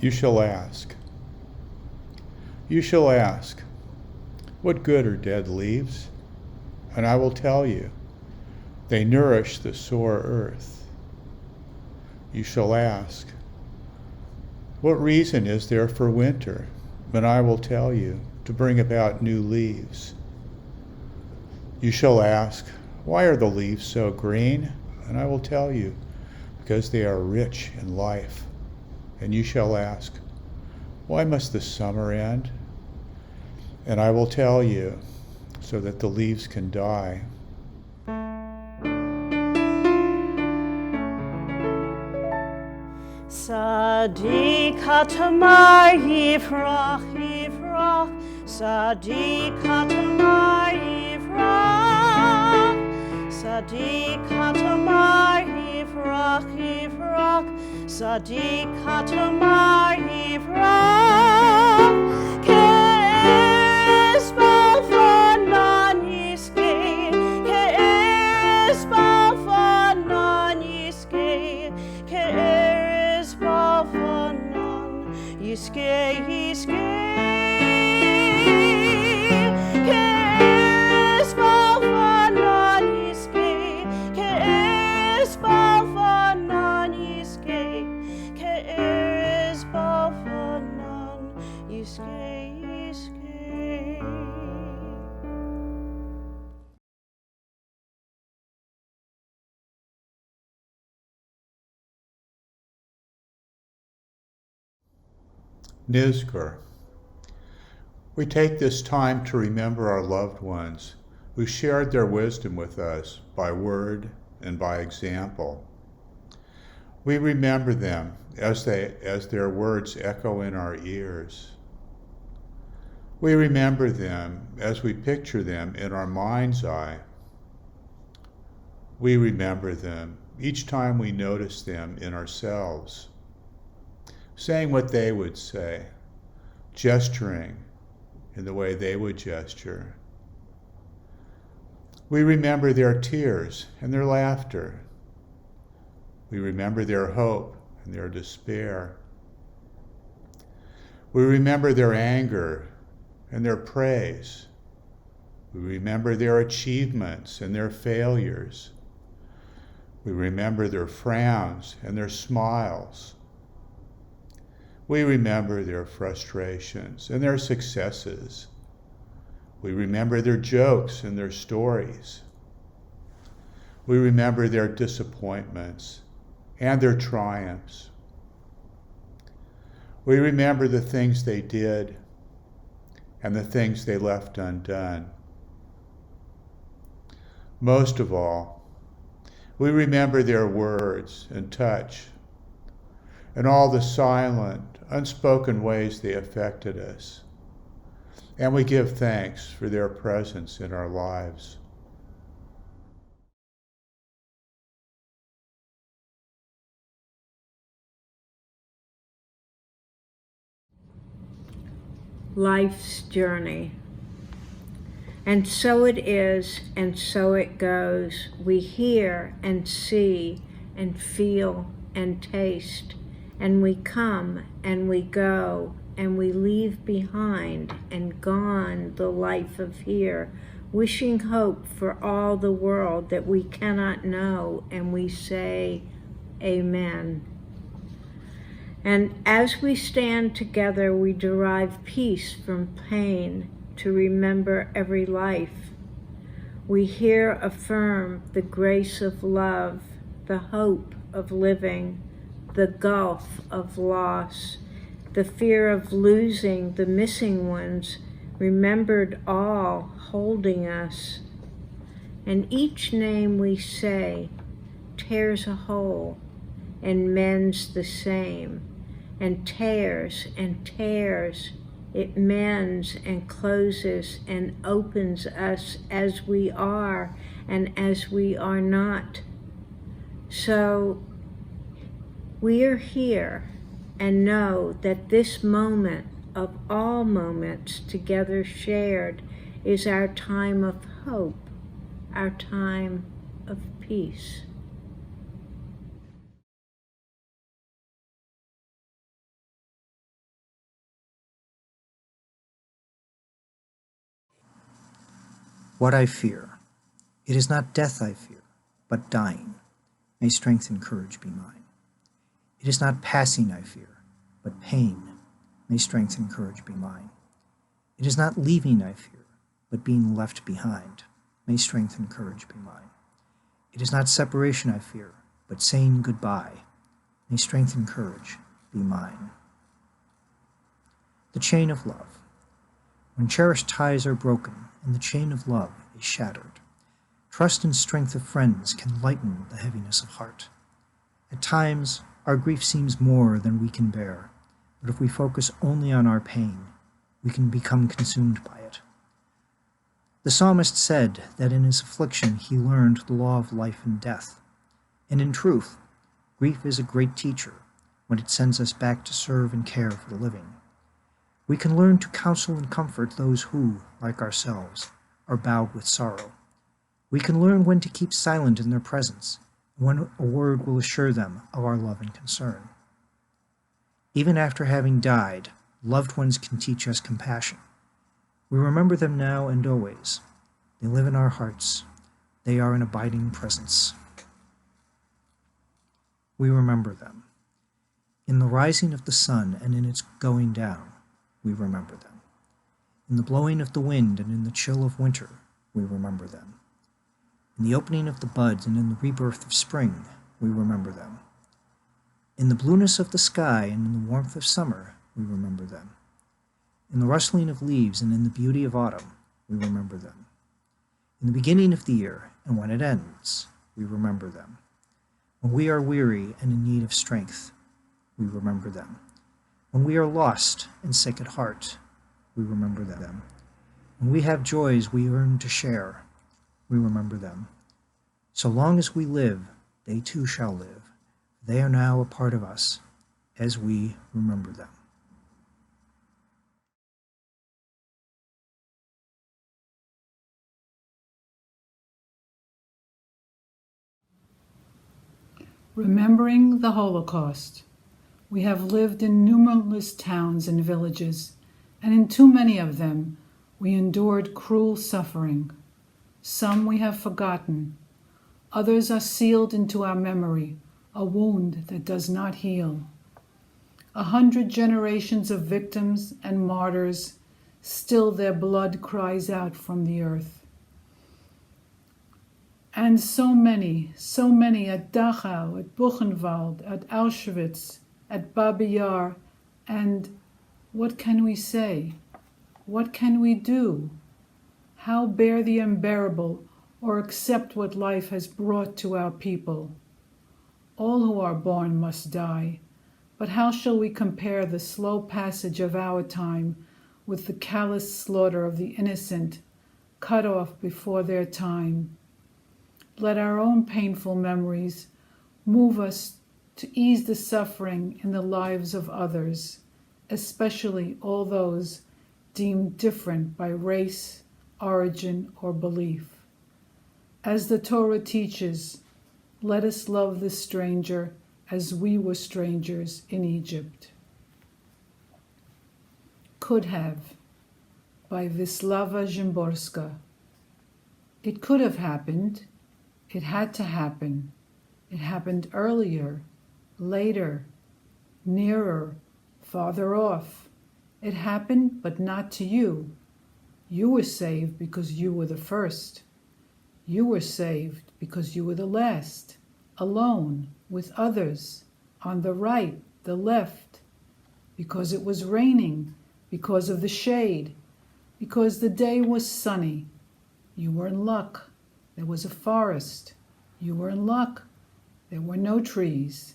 You shall ask. You shall ask, what good are dead leaves? And I will tell you, they nourish the sore earth. You shall ask, what reason is there for winter? And I will tell you, to bring about new leaves. You shall ask, why are the leaves so green? And I will tell you, because they are rich in life. And you shall ask, why must the summer end? And I will tell you, so that the leaves can die. Tzedakah yifrach yifrach, tzedakah yifrach, tzedakah yifrach yifrach, tzedakah yifrach. Ke'ez balfanan yiskei, ke'ez balfanan yiskei, ke'ez balfanan yiskei yiskei, ke'ez balfanan yiskei, ke'ez balfanan yiskei, ke'ez balfanan yiskei yiskei. Nizkor. We take this time to remember our loved ones who shared their wisdom with us by word and by example. We remember them as their words echo in our ears. We remember them as we picture them in our mind's eye. We remember them each time we notice them in ourselves, saying what they would say, gesturing in the way they would gesture. We remember their tears and their laughter. We remember their hope and their despair. We remember their anger and their praise. We remember their achievements and their failures. We remember their frowns and their smiles. We remember their frustrations and their successes. We remember their jokes and their stories. We remember their disappointments and their triumphs. We remember the things they did and the things they left undone. Most of all, we remember their words and touch and all the silent, unspoken ways they affected us. And we give thanks for their presence in our lives. Life's journey. And so it is, and so it goes. We hear and see and feel and taste, and we come and we go, and we leave behind and gone the life of here, wishing hope for all the world that we cannot know, and we say, Amen. And as we stand together, we derive peace from pain to remember every life. We here affirm the grace of love, the hope of living, the gulf of loss, the fear of losing the missing ones, remembered all holding us. And each name we say tears a hole and mends the same, and tears and tears, it mends and closes and opens us as we are and as we are not. So we are here and know that this moment of all moments together shared is our time of hope, our time of peace. What I fear. It is not death I fear, but dying. May strength and courage be mine. It is not passing I fear, but pain. May strength and courage be mine. It is not leaving I fear, but being left behind. May strength and courage be mine. It is not separation I fear, but saying goodbye. May strength and courage be mine. The chain of love. When cherished ties are broken and the chain of love is shattered, trust and strength of friends can lighten the heaviness of heart. At times, our grief seems more than we can bear, but if we focus only on our pain, we can become consumed by it. The psalmist said that in his affliction he learned the law of life and death. And in truth, grief is a great teacher when it sends us back to serve and care for the living. We can learn to counsel and comfort those who, like ourselves, are bowed with sorrow. We can learn when to keep silent in their presence, and when a word will assure them of our love and concern. Even after having died, loved ones can teach us compassion. We remember them now and always. They live in our hearts. They are an abiding presence. We remember them. In the rising of the sun and in its going down, we remember them. In the blowing of the wind and in the chill of winter, we remember them. In the opening of the buds and in the rebirth of spring, we remember them. In the blueness of the sky and in the warmth of summer, we remember them. In the rustling of leaves and in the beauty of autumn, we remember them. In the beginning of the year and when it ends, we remember them. When we are weary and in need of strength, we remember them. When we are lost and sick at heart, we remember them. When we have joys we yearn to share, we remember them. So long as we live, they too shall live. They are now a part of us, as we remember them. Remembering the Holocaust. We have lived in numerous towns and villages, and in too many of them we endured cruel suffering. Some we have forgotten. Others are sealed into our memory, a wound that does not heal. 100 generations of victims and martyrs, still their blood cries out from the earth. And so many at Dachau, at Buchenwald, at Auschwitz, at Babi Yar, and what can we say? What can we do? How bear the unbearable or accept what life has brought to our people? All who are born must die, but how shall we compare the slow passage of our time with the callous slaughter of the innocent, cut off before their time? Let our own painful memories move us to ease the suffering in the lives of others, especially all those deemed different by race, origin, or belief. As the Torah teaches, let us love the stranger as we were strangers in Egypt. Could Have, by Wisława Szymborska. It could have happened. It had to happen. It happened earlier, later, nearer, farther off. It happened, but not to you. You were saved because you were the first. You were saved because you were the last, alone, with others, on the right, the left, because it was raining, because of the shade, because the day was sunny. You were in luck. There was a forest. You were in luck. There were no trees.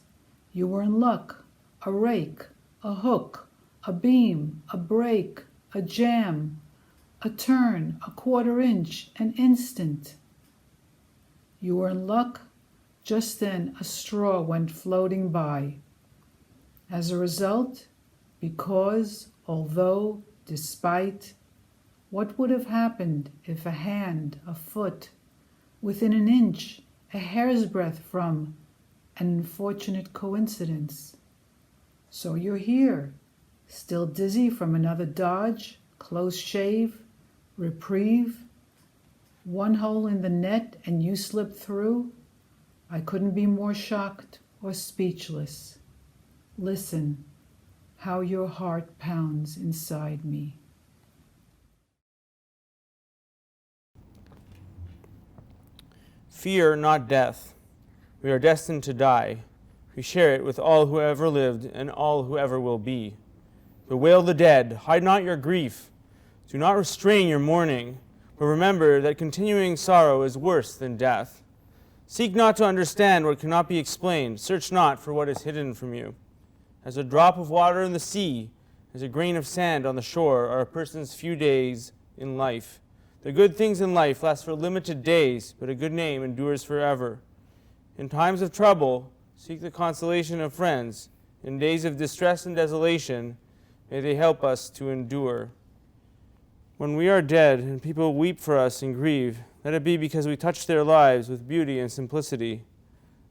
You were in luck. A rake, a hook, a beam, a break, a jam, a turn, a quarter inch, an instant. You were in luck. Just then a straw went floating by. As a result, because, although, despite, what would have happened if a hand, a foot, within an inch, a hair's breadth from an unfortunate coincidence? So you're here, still dizzy from another dodge, close shave, reprieve. one hole in the net and you slipped through, I couldn't be more shocked or speechless. Listen, how your heart pounds inside me. Fear not death. We are destined to die. We share it with all who ever lived and all who ever will be. Bewail the dead. Hide not your grief. Do not restrain your mourning, but remember that continuing sorrow is worse than death. Seek not to understand what cannot be explained. Search not for what is hidden from you. As a drop of water in the sea, as a grain of sand on the shore, are a person's few days in life. The good things in life last for limited days, but a good name endures forever. In times of trouble, seek the consolation of friends. In days of distress and desolation, may they help us to endure. When we are dead and people weep for us and grieve, let it be because we touched their lives with beauty and simplicity.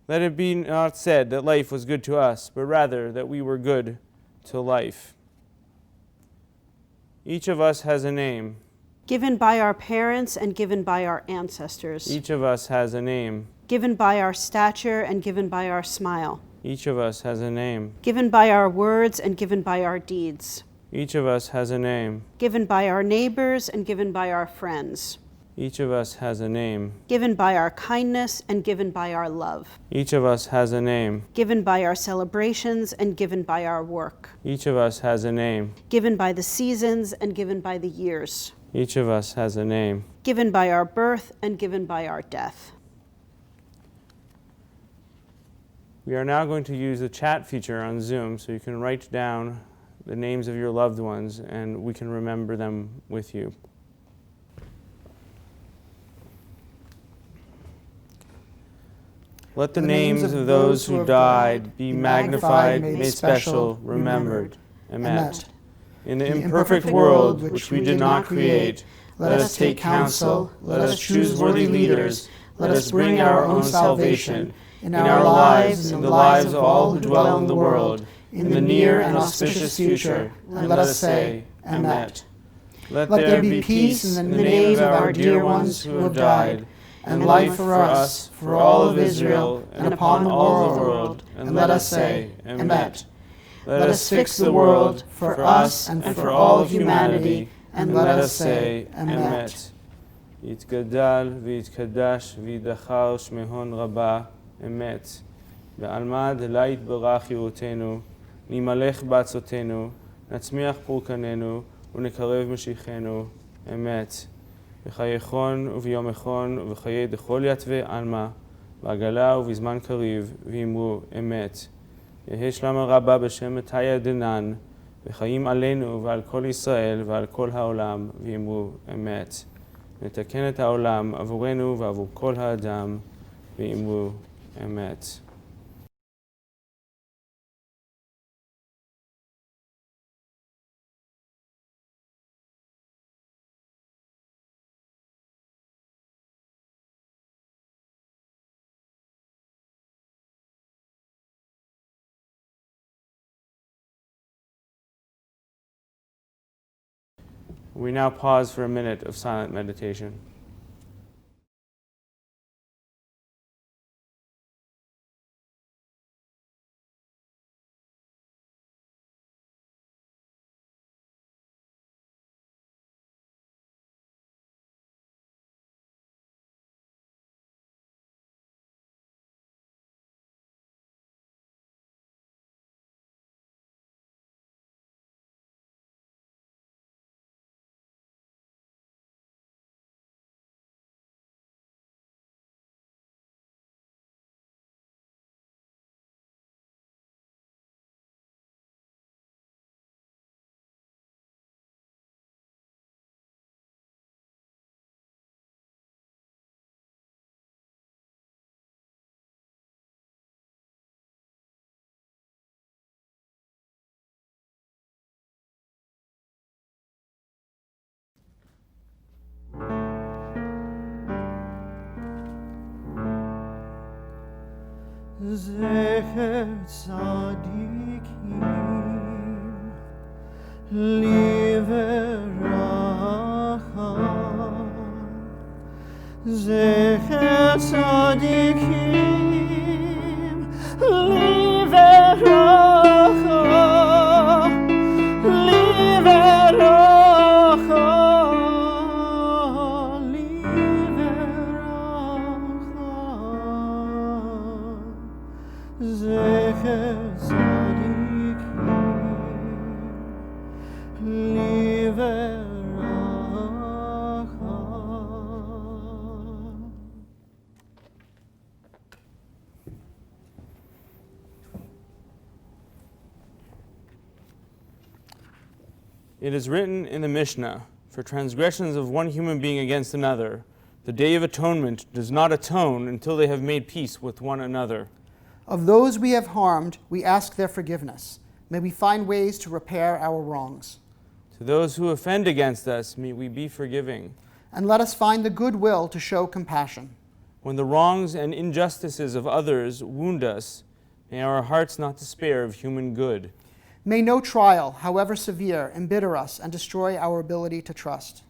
Let it be not said that life was good to us, but rather that we were good to life. Each of us has a name. Given by our parents and given by our ancestors. Each of us has a name. Given by our stature and given by our smile. Each of us has a name. Given by our words and given by our deeds. Each of us has a name. Given by our neighbors and given by our friends. Each of us has a name. Given by our kindness and given by our love. Each of us has a name. Given by our celebrations and given by our work. Each of us has a name. Given by the seasons and given by the years. Each of us has a name. Given by our birth and given by our death. We are now going to use the chat feature on Zoom so you can write down the names of your loved ones and we can remember them with you. Let the names of those who died be magnified, made special, remembered. Emet. In the imperfect world which we did not create, let us take counsel, let us choose worthy leaders, let us bring our own salvation in our lives and the lives of all who dwell in the world, in the near and auspicious future, and let us say, Emet. Let there be peace in the name of our dear ones who have died, and life for us, for all of Israel, and upon all the world, and let us say, Emet. Let us fix the world for us and for all of humanity, and let us say, Emet. יתגדל ויתקדש וידחר שמהון רבה אמת. בעלמא דלה יתברך יראותנו, נמלך בעצותינו, נצמיח פורקננו ונקרב משיחנו אמת. בחייכון וביומכון ובחיי דכל יתווה עלמא, בעגלה ובזמן קריב, ואמרו אמת. יהי שלמה רבה בשם מתיה דנן, וחיים עלינו ועל כל ישראל ועל כל העולם, ואמרו אמת. נתקן את העולם עבורנו ועבור כל האדם, ואמרו אמת. We now pause for a minute of silent meditation. Zecher tzadikim liveracha Zecher tzadikim liverocho, liverocho, liverocho. Zecher tzadikim liverocho. It is written in the Mishnah, for transgressions of one human being against another, the Day of Atonement does not atone until they have made peace with one another. Of those we have harmed, we ask their forgiveness. May we find ways to repair our wrongs. To those who offend against us, may we be forgiving. And let us find the goodwill to show compassion. When the wrongs and injustices of others wound us, may our hearts not despair of human good. May no trial, however severe, embitter us and destroy our ability to trust.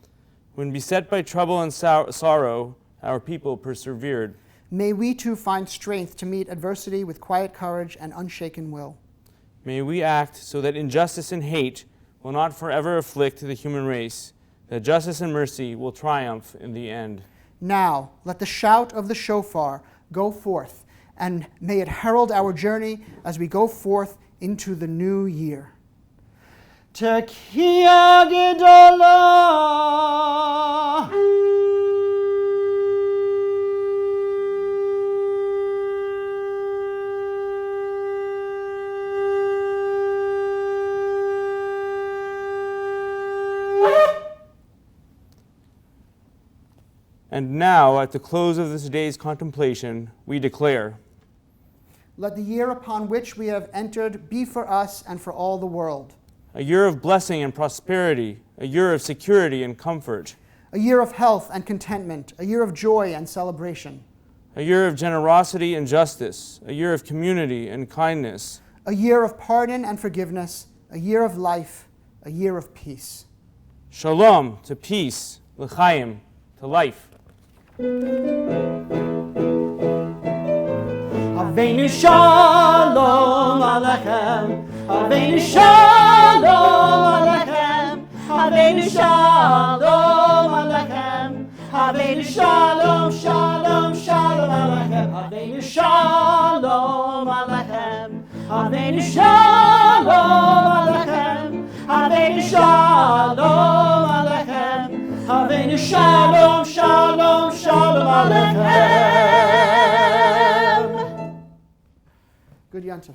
When beset by trouble and sorrow, our people persevered. May we too find strength to meet adversity with quiet courage and unshaken will. May we act so that injustice and hate will not forever afflict the human race, that justice and mercy will triumph in the end. Now, let the shout of the shofar go forth, and may it herald our journey as we go forth into the new year. Tekiah gedolah. And now, at the close of this day's contemplation, we declare, Let the year upon which we have entered be for us and for all the world a year of blessing and prosperity, a year of security and comfort, a year of health and contentment, a year of joy and celebration, a year of generosity and justice, a year of community and kindness, a year of pardon and forgiveness, a year of life, a year of peace. Shalom to peace, l'chaim to life. Avenu shalom alechem, Avenu shalom alechem, Avenu shalom alechem, Avenu shalom, shalom, shalom alechem, Avenu shalom alechem, Avenu shalom alechem, Avenu shalom alechem, Avenu shalom, shalom, shalom alechem. Good Yom Tov.